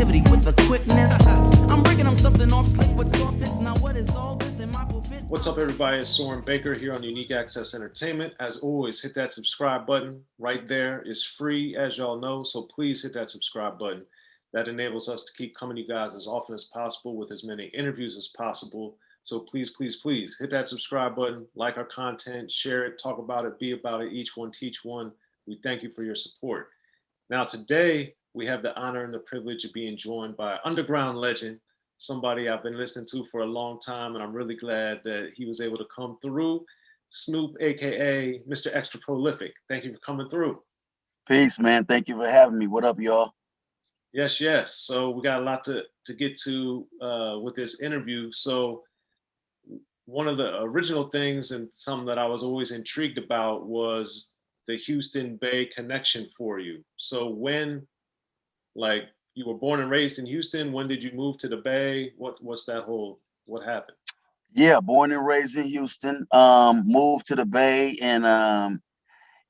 creativity with a quickness. I'm breaking them something off slick with soft hits. Now what is all this in my pulpit? What's up, everybody? It's Soren Baker here on Unique Access Entertainment. As always, hit that subscribe button right there. It's free, as y'all know, so please hit that subscribe button. That enables us to keep coming to you guys as often as possible with as many interviews as possible. So please, please, please hit that subscribe button, like our content, share it, talk about it, be about it, each one, teach one. We thank you for your support. Now, today, we have the honor and the privilege of being joined by underground legend, somebody I've been listening to for a long time, and I'm really glad that he was able to come through. Snupe, aka Mr. Extra Prolific. Thank you for coming through. Peace, man. Thank you for having me. What up, y'all? Yes, yes. So we got a lot to get to with this interview. So one of the original things and something that I was always intrigued about was the Houston Bay connection for you. So when, like, you were born and raised in Houston, when did you move to the Bay? What happened? Yeah, born and raised in Houston. Moved to the Bay in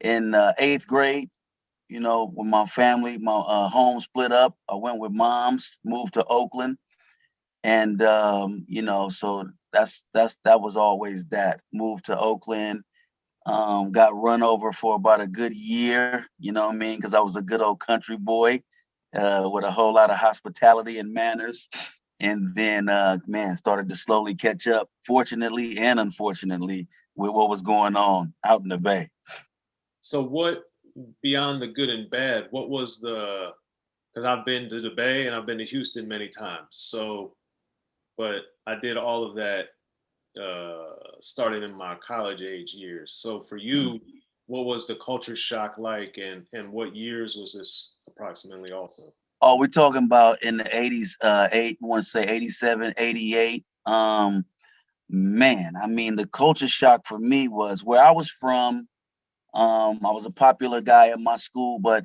8th grade. You know, with my family, my home split up. I went with mom's, moved to Oakland, and you know, so that was always that. Moved to Oakland. Got run over for about a good year. You know what I mean? Because I was a good old country boy with a whole lot of hospitality and manners. And then, man, started to slowly catch up, fortunately and unfortunately, with what was going on out in the Bay. So what, beyond the good and bad, what was because I've been to the Bay and I've been to Houston many times. So, but I did all of that starting in my college age years. So for you, what was the culture shock like, and what years was this approximately also? Oh, we're talking about in the 80s, I want to say 87, 88. Man, I mean, the culture shock for me was where I was from. I was a popular guy in my school, but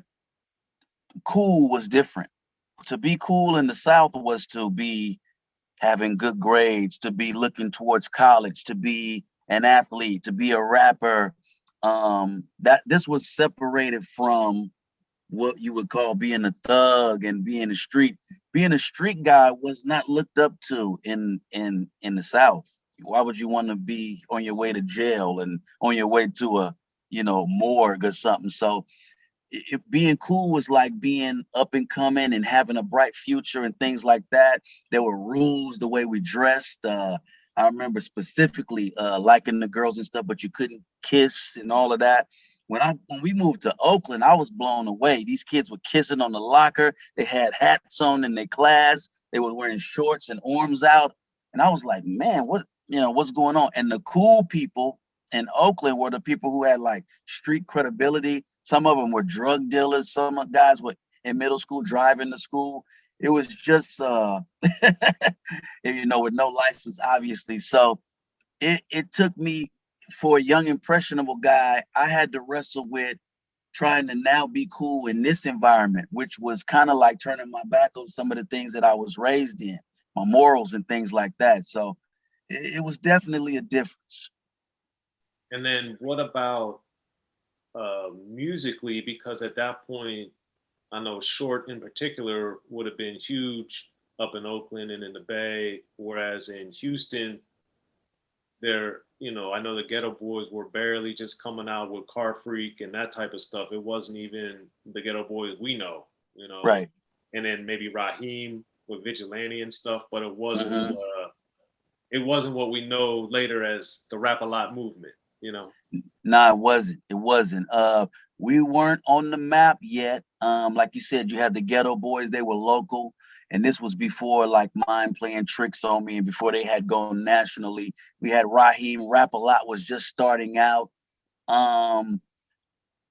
cool was different. To be cool in the South was to be having good grades, to be looking towards college, to be an athlete, to be a rapper. That this was separated from what you would call being a thug and being a street. Being a street guy was not looked up to in the South. Why would you want to be on your way to jail and on your way to a morgue or something? So being cool was like being up and coming and having a bright future and things like that. There were rules, the way we dressed. I remember specifically liking the girls and stuff, but you couldn't kiss and all of that. When we moved to Oakland, I was blown away. These kids were kissing on the locker. They had hats on in their class. They were wearing shorts and arms out. And I was like, man, what's going on? And the cool people in Oakland were the people who had like street credibility. Some of them were drug dealers. Some guys were in middle school driving to school. It was just, with no license, obviously. So it took me, for a young, impressionable guy, I had to wrestle with trying to now be cool in this environment, which was kind of like turning my back on some of the things that I was raised in, my morals and things like that. So it was definitely a difference. And then what about musically? Because at that point, I know Short in particular would have been huge up in Oakland and in the Bay, whereas in Houston, I know the Ghetto Boys were barely just coming out with Car Freak and that type of stuff. It wasn't even the Ghetto Boys we know, Right. And then maybe Raheem with Vigilante and stuff, but it wasn't. Mm-hmm. It wasn't what we know later as the Rap a Lot movement. Nah, it wasn't. It wasn't. We weren't on the map yet. Like you said, you had the Ghetto Boys. They were local. And this was before like Mind playing tricks on me and before they had gone nationally. We had Raheem. Rap a Lot was just starting out. And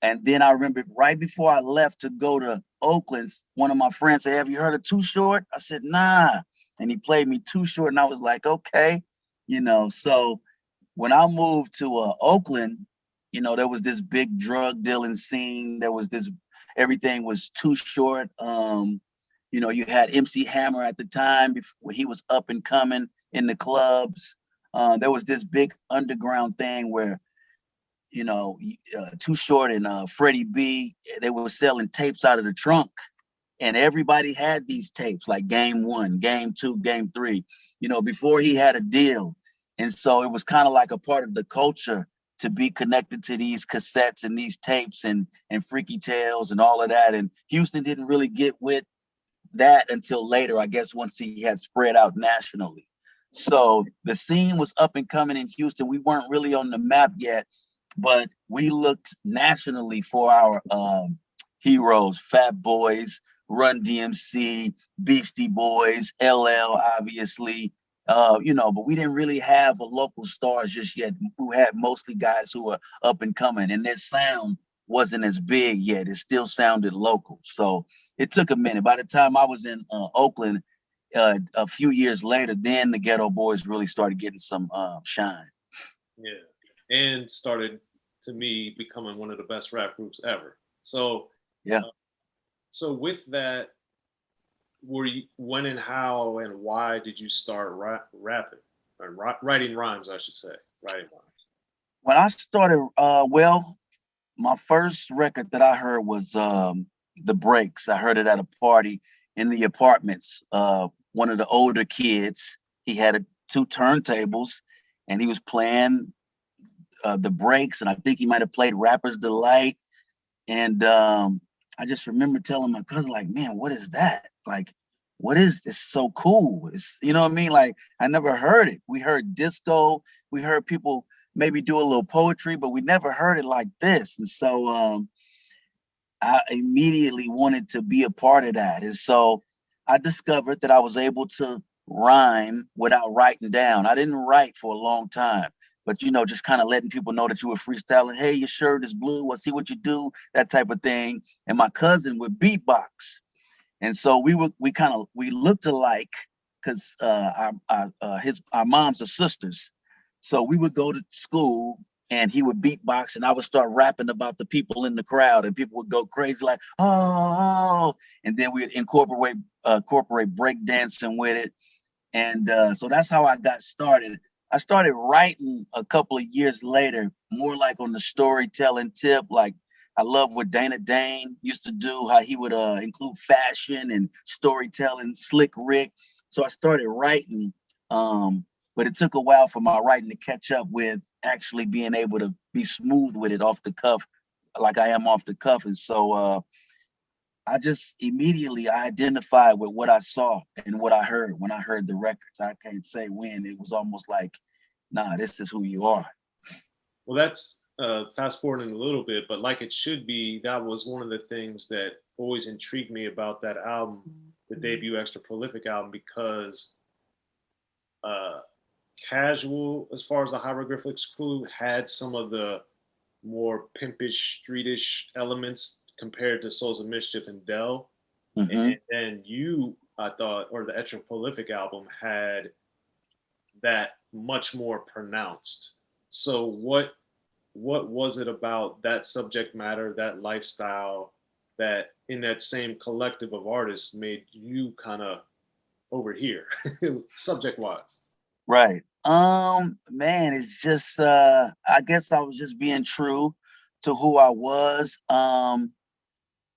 then I remember right before I left to go to Oakland, one of my friends said, "Have you heard of Too Short?" I said, "Nah." And he played me Too Short. And I was like, okay, so when I moved to Oakland, there was this big drug dealing scene. There was everything was Too Short. You had MC Hammer at the time when he was up and coming in the clubs. There was this big underground thing where, Too Short and Freddie B, they were selling tapes out of the trunk. and everybody had these tapes, like Game 1, Game 2, Game 3, before he had a deal. And so it was kind of like a part of the culture to be connected to these cassettes and these tapes and Freaky Tales and all of that. And Houston didn't really get with that until later, I guess, once he had spread out nationally. So the scene was up and coming in Houston. We weren't really on the map yet, but we looked nationally for our heroes, Fat Boys, Run-DMC, Beastie Boys, LL, obviously, but we didn't really have a local stars just yet. We had mostly guys who were up and coming, and their sound wasn't as big yet. It still sounded local. So it took a minute. By the time I was in Oakland, a few years later, then the Ghetto Boys really started getting some shine. Yeah, and started, to me, becoming one of the best rap groups ever. So yeah. So with that, when and how and why did you start rapping or writing rhymes? I should say, writing rhymes. When I started, my first record that I heard was The Breaks. I heard it at a party in the apartments. One of the older kids, he had 2 turntables, and he was playing The Breaks, and I think he might have played Rapper's Delight. And I just remember telling my cousin, like, man, what is that? Like, what is this? So cool. It's, you know what I mean? Like, I never heard it. We heard disco. We heard people maybe do a little poetry, but we never heard it like this. And so I immediately wanted to be a part of that. And so I discovered that I was able to rhyme without writing down. I didn't write for a long time, but, just kind of letting people know that you were freestyling. Hey, your shirt is blue. I see what you do, that type of thing. And my cousin would beatbox. And so we looked alike because our moms are sisters. So we would go to school and he would beatbox and I would start rapping about the people in the crowd and people would go crazy like, oh, and then we'd incorporate break dancing with it. And so that's how I got started. I started writing a couple of years later, more like on the storytelling tip. Like I love what Dana Dane used to do, how he would include fashion and storytelling, Slick Rick. So I started writing, but it took a while for my writing to catch up with actually being able to be smooth with it off the cuff, like I am off the cuff. And so I just immediately identified with what I saw and what I heard when I heard the records. I can't say when. It was almost like, nah, this is who you are. Well, that's fast forwarding a little bit, but like it should be, that was one of the things that always intrigued me about that album, the debut Extra Prolific album, because Casual, as far as the Hieroglyphics crew, had some of the more pimpish, streetish elements compared to Souls of Mischief and Dell. Mm-hmm. And you, I thought, or the Extra Prolific album had that much more pronounced. So what was it about that subject matter, that lifestyle, that in that same collective of artists made you kind of over here, subject wise? Right. Man, it's just I guess I was just being true to who I was.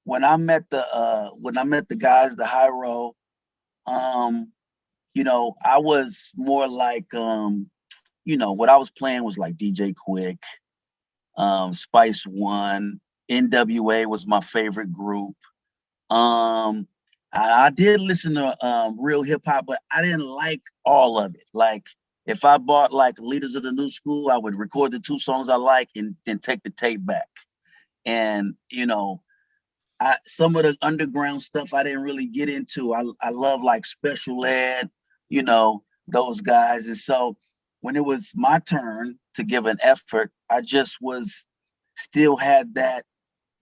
When I met the guys, the Hyro, I was more like what I was playing was like DJ Quick, Spice One, N.W.A was my favorite group. I did listen to real hip hop, but I didn't like all of it. Like if I bought like Leaders of the New School, I would record the 2 songs I like and then take the tape back. And some of the underground stuff I didn't really get into. I love like Special Ed, those guys. And so when it was my turn to give an effort, I just still had that,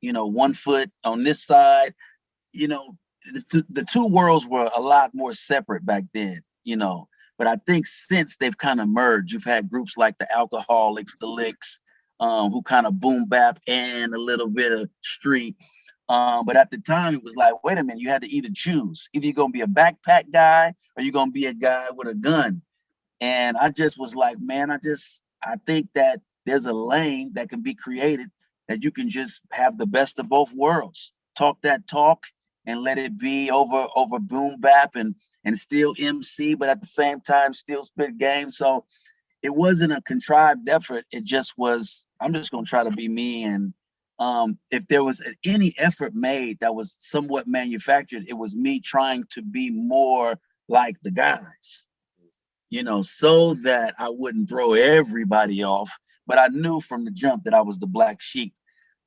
one foot on this side. The 2 worlds were a lot more separate back then, but I think since they've kind of merged, you've had groups like the Alcoholics, the Licks, who kind of boom bap and a little bit of street. But at the time it was like, wait a minute, you had to either choose. Either you're going to be a backpack guy or you're going to be a guy with a gun. And I just was like, man, I think that there's a lane that can be created that you can just have the best of both worlds. Talk that talk and let it be over boom bap and still MC, but at the same time still spit game. So it wasn't a contrived effort. It just was, I'm just gonna try to be me. And if there was any effort made that was somewhat manufactured, it was me trying to be more like the guys, you know, so that I wouldn't throw everybody off. But I knew from the jump that I was the black sheep.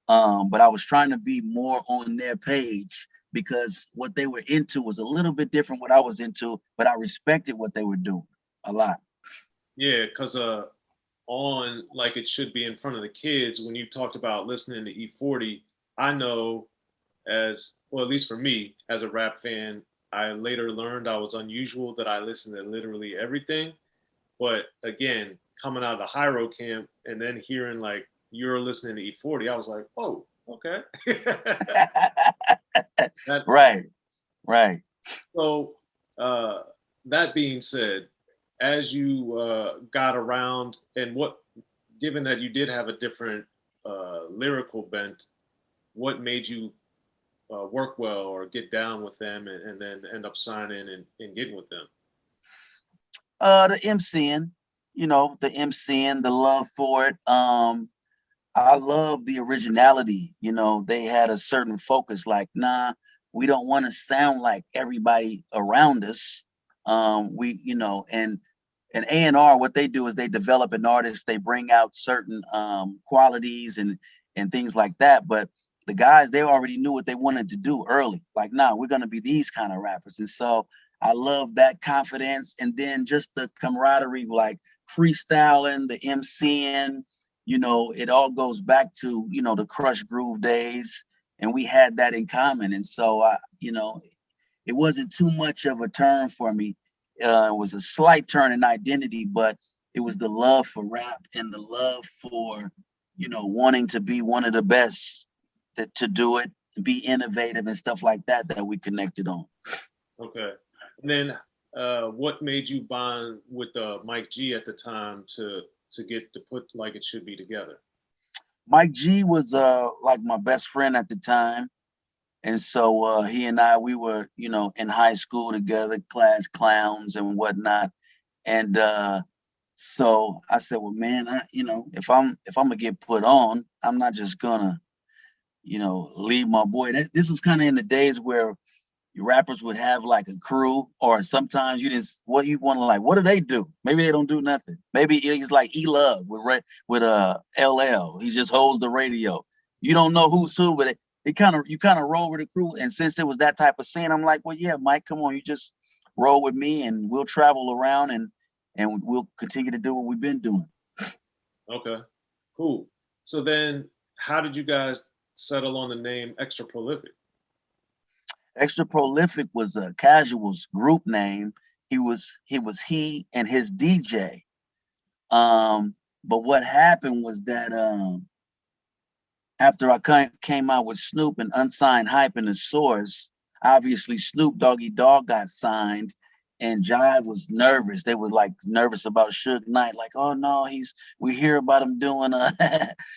But I was trying to be more on their page because what they were into was a little bit different what I was into, but I respected what they were doing a lot. Yeah, because on like it should be in front of the kids, when you talked about listening to E40, I know as well, at least for me as a rap fan, I later learned I was unusual that I listened to literally everything. But again, coming out of the Hyro camp and then hearing like you're listening to E40, I was like, oh, okay. That, Right, right. so that being said, as you got around and what, given that you did have a different lyrical bent, what made you work well or get down with them and then end up signing and getting with them? The MCing, you know, the MCing, the love for it. I love the originality. You know, they had a certain focus, like, nah, we don't want to sound like everybody around us. We, you know, and A&R, what they do is they develop an artist, they bring out certain qualities and things like that. But the guys, they already knew what they wanted to do early. Like, nah, we're gonna be these kind of rappers. And so I love that confidence. And then just the camaraderie, like freestyling, the MCing, you know, it all goes back to, you know, the Crush Groove days. And we had that in common. And so you know, it wasn't too much of a turn for me. It was a slight turn in identity, but it was the love for rap and the love for, you know, wanting to be one of the best to do it, be innovative and stuff like that, that we connected on. Okay. And then what made you bond with Mike G at the time to get to put Like It Should Be together? Mike G was like my best friend at the time. And so he and I, we were, you know, in high school together, class clowns and whatnot. And so I said, well, man, you know, if I'm gonna get put on, I'm not just gonna, you know, leave my boy. This was kind of in the days where rappers would have like a crew, or sometimes you just what you want to like. What do they do? Maybe they don't do nothing. Maybe he's like E-Love with LL. He just holds the radio. You don't know who's who, but you kind of roll with the crew. And since it was that type of scene, I'm like, well, yeah, Mike, come on, you just roll with me, and we'll travel around and we'll continue to do what we've been doing. Okay, cool. So then how did you guys settle on the name Extra Prolific? Extra Prolific was a Casual's group name. He and his DJ. But what happened was that after I came out with Snoop and Unsigned Hype and the Source, obviously Snoop Doggy Dogg got signed, and Jive was nervous. They were like nervous about Suge Knight, like, oh no, we hear about him doing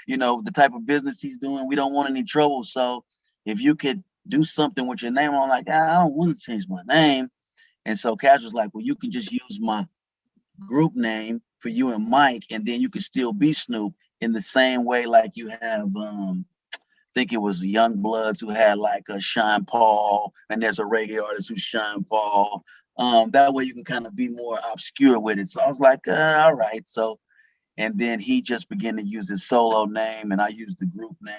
you know, the type of business he's doing. We don't want any trouble. So if you could do something with your name, I'm like, I don't want to change my name. And so Cash was like, well, you can just use my group name for you and Mike, and then you can still be Snoop in the same way like you have I think it was Young Bloods who had like a Sean Paul, and there's a reggae artist who's Sean Paul. That way you can kind of be more obscure with it. So I was like, all right. So, and then he just began to use his solo name, and I used the group name,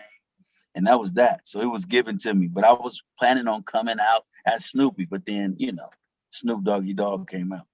and that was that. So it was given to me, but I was planning on coming out as Snoopy, but then, you know, Snoop Doggy Dogg came out.